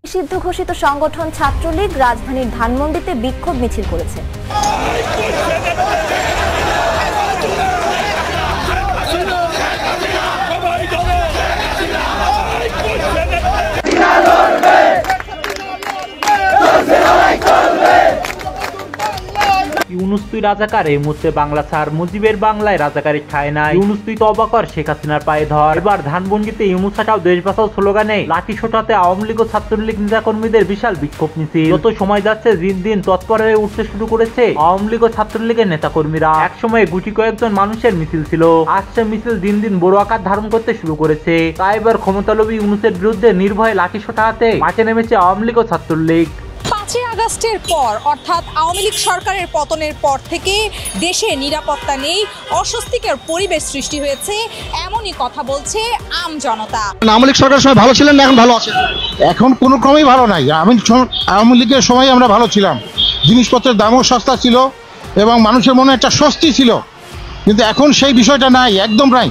নিষিদ্ধ ঘোষিত সংগঠন ছাত্রলীগ রাজধানীর ধানমন্ডিতে বিক্ষোভ মিছিল করেছে। ইউনুস তুই রাজাকার, এই মুহূর্তে বাংলা ছাড়, মুজিবের বাংলায় রাজাকারের ঠাঁই নাই। ইউনুস তুই তওবা কর, শেখ হাসিনার পায়ে ধর। এবার ধানমন্ডিতে ইউনুস হাটাও দেশ বাঁচাও স্লোগানে লাঠি সোটাতে আওয়ামী লীগ ও ছাত্রলীগ নেতাকর্মীদের বিশাল বিক্ষোভ মিছিল। যত সময় যাচ্ছে দিন দিন তৎপর হয়ে উঠতে শুরু করেছে আওয়ামী লীগ ও ছাত্রলীগের নেতাকর্মীরা। একসময় গুটি কয়েকজন মানুষের মিছিল ছিল, আজ সে মিছিল দিন দিন বড় আকার ধারণ করতে শুরু করেছে। তাই এবার ক্ষমতালোভী ইউনুসের বিরুদ্ধে নির্ভয়ে লাঠি সোটাতে মাঠে নেমেছে আওয়ামী লীগ ও ছাত্রলীগ। 5 আগস্টের পর অর্থাৎ আওয়ামী লীগ সরকারের পতনের পর থেকে দেশে নিরাপত্তা নেই, অস্বস্তিকর পরিবেশ সৃষ্টি হয়েছে, এমনই কথা বলছে আম জনতা। আওয়ামী লীগ সরকারের সময় ভালো ছিলেন না, এখন ভালো আছে? এখন কোনো ক্রমেই ভালো নাই। আওয়ামী লীগের সময় আমরা ভালো ছিলাম, জিনিসপত্রের দামও সস্তা ছিল এবং মানুষের মনে একটা স্বস্তি ছিল, কিন্তু এখন সেই বিষয়টা নাই, একদম নাই।